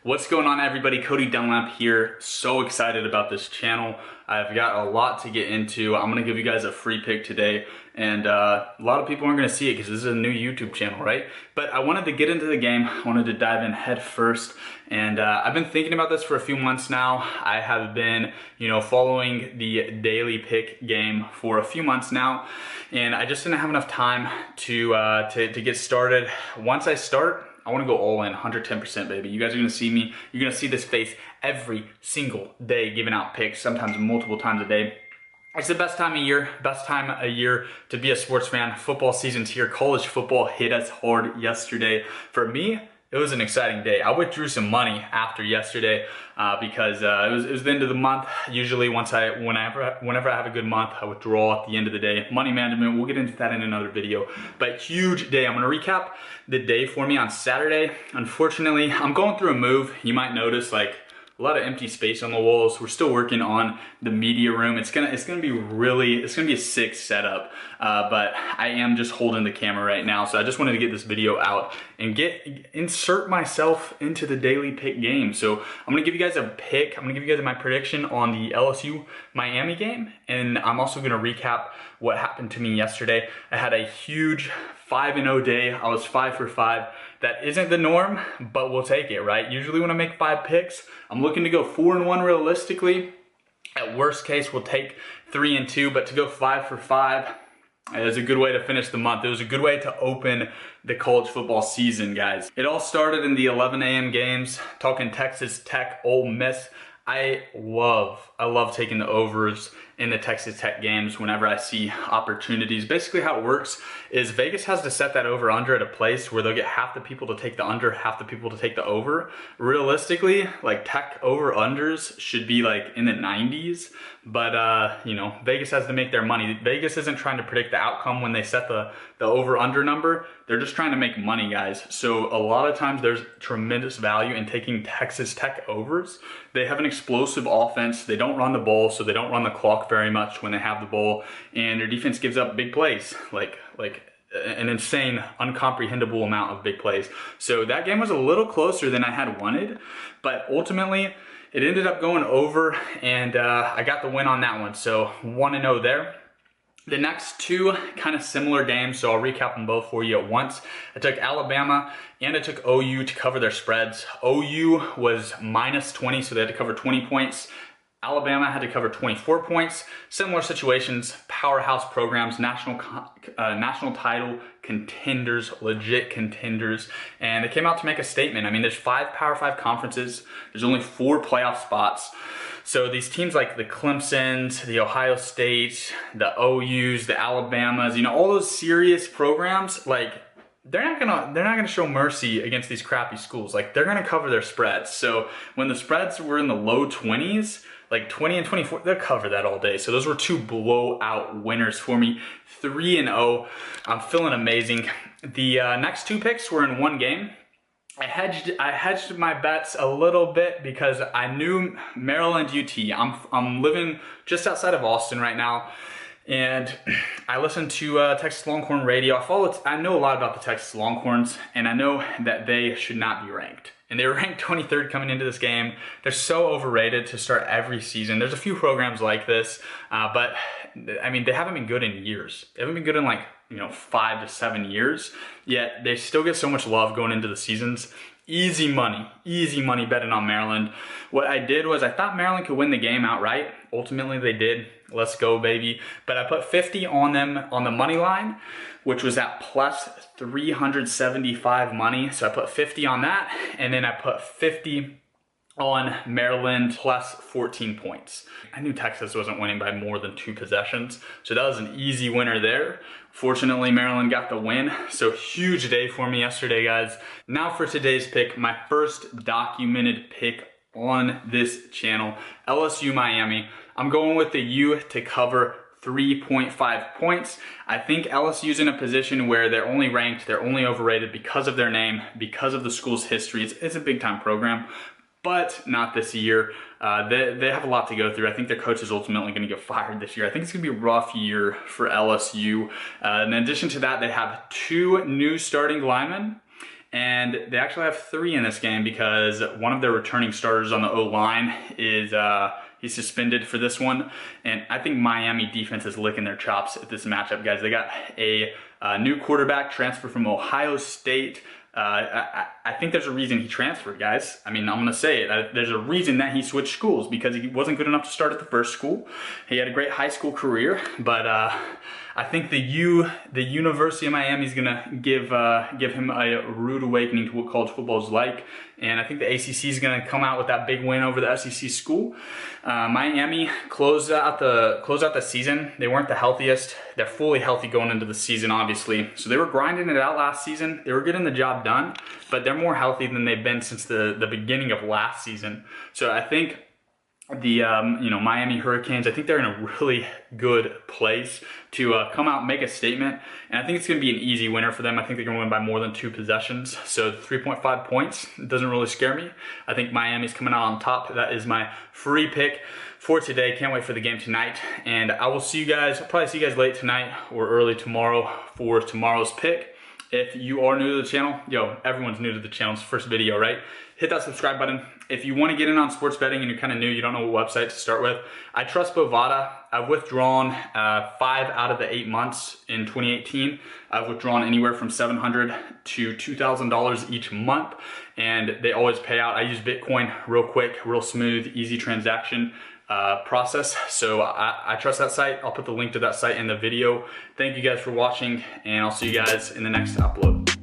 What's going on, everybody? Cody Dunlap here. So excited about this channel. I've got a lot to get into. I'm gonna give you guys a free pick today, and a lot of people aren't gonna see it because this is a new YouTube channel, right? But I wanted to get into the game. I wanted to dive in head first, and I've been thinking about this for a few months now. I have been, following the daily pick game for a few months now, and I just didn't have enough time to get started. Once I start, I want to go all in, 110%, baby. You guys are going to see me. You're going to see this face every single day giving out picks, sometimes multiple times a day. It's the best time of year to be a sports fan. Football season's here. College football hit us hard yesterday. For me, it was an exciting day. I withdrew some money after yesterday because it was the end of the month. Usually whenever I have a good month, I withdraw at the end of the day. Money management, we'll get into that in another video. But huge day. I'm gonna recap the day for me on Saturday. Unfortunately, I'm going through a move. You might notice like a lot of empty space on the walls. We're still working on the media room. It's gonna be a sick setup, but I am just holding the camera right now. So I just wanted to get this video out and insert myself into the daily pick game. So I'm gonna give you guys a pick. I'm gonna give you guys my prediction on the LSU Miami game, and I'm also gonna recap what happened to me yesterday. I had a huge 5-0 day. I was 5 for 5. That isn't the norm, but we'll take it, right? Usually when I make 5 picks, I'm looking to go 4-1 realistically. At worst case, we'll take 3-2, but to go 5 for 5 is a good way to finish the month. It was a good way to open the college football season, guys. It all started in the 11 a.m. games, talking Texas Tech, Ole Miss. I love taking the overs in the Texas Tech games whenever I see opportunities. Basically how it works is Vegas has to set that over under at a place where they'll get half the people to take the under, half the people to take the over. Realistically, like Tech over unders should be like in the 90s, but Vegas has to make their money. Vegas isn't trying to predict the outcome when they set the over under number. They're just trying to make money, guys. So a lot of times there's tremendous value in taking Texas Tech overs. They have an explosive offense. They don't run the ball, so they don't run the clock very much when they have the ball, and their defense gives up big plays, like an insane, uncomprehendable amount of big plays. So that game was a little closer than I had wanted, but ultimately it ended up going over, and I got the win on that one. So 1-0 there. The next two kind of similar games, so I'll recap them both for you at once. I took Alabama and I took OU to cover their spreads. OU was -20, so they had to cover 20 points. Alabama had to cover 24 points. Similar situations, powerhouse programs, national title contenders, legit contenders, and they came out to make a statement. I mean, there's 5 Power 5 conferences. There's only 4 playoff spots. So these teams like the Clemsons, the Ohio States, the OUs, the Alabamas, all those serious programs, like they're not gonna show mercy against these crappy schools. Like they're gonna cover their spreads. So when the spreads were in the low 20s, like 20 and 24, they'll cover that all day. So those were 2 blowout winners for me. 3-0. I'm feeling amazing. The next 2 picks were in one game. I hedged my bets a little bit because I knew Maryland UT. I'm living just outside of Austin right now, and I listen to Texas Longhorn radio. I know a lot about the Texas Longhorns, and I know that they should not be ranked. And they were ranked 23rd coming into this game. They're so overrated to start every season. There's a few programs like this, but I mean, they haven't been good in years. They haven't been good in like 5 to 7 years, yet they still get so much love going into the seasons. Easy money betting on Maryland. What I did was I thought Maryland could win the game outright. Ultimately they did. Let's go, baby. But I put 50 on them on the money line, which was at plus 375 money. So I put 50 on that, and then I put 50 on Maryland plus 14 points. I knew Texas wasn't winning by more than 2 possessions, so that was an easy winner there. Fortunately, Maryland got the win, so huge day for me yesterday, guys. Now for today's pick, my first documented pick on this channel, LSU Miami. I'm going with the U to cover 3.5 points. I think LSU's in a position where they're only ranked, they're only overrated because of their name, because of the school's history. It's a big time program, but not this year. They have a lot to go through. I think their coach is ultimately going to get fired this year. I think it's going to be a rough year for LSU. In addition to that, they have 2 new starting linemen And they actually have 3 in this game because one of their returning starters on the O-line is he's suspended for this one. And I think Miami defense is licking their chops at this matchup, guys. They got a new quarterback transfer from Ohio State. I think there's a reason he transferred, guys. I mean, I'm gonna say it. There's a reason that he switched schools, because he wasn't good enough to start at the first school. He had a great high school career, but I think the University of Miami is gonna give him a rude awakening to what college football is like, and I think the ACC is gonna come out with that big win over the SEC school. Miami closed out the season. They weren't the healthiest. They're fully healthy going into the season, obviously. So they were grinding it out last season. They were getting the job done, but they're more healthy than they've been since the beginning of last season. So I think the Miami Hurricanes, I think they're in a really good place to come out and make a statement, and I think it's going to be an easy winner for them. I think they're going to win by more than 2 possessions, so 3.5 points doesn't really scare me. I think Miami's coming out on top. That is my free pick for today. Can't wait for the game tonight, and I will see you guys, I'll probably see you guys late tonight or early tomorrow for tomorrow's pick. If you are new to the channel, everyone's new to the channel, it's the first video, right? Hit that subscribe button. If you want to get in on sports betting and you're kind of new, you don't know what website to start with, I trust Bovada. I've withdrawn 5 out of the 8 months in 2018. I've withdrawn anywhere from $700 to $2,000 each month, and they always pay out. I use Bitcoin real quick, real smooth, easy transaction process. So I trust that site. I'll put the link to that site in the video. Thank you guys for watching, and I'll see you guys in the next upload.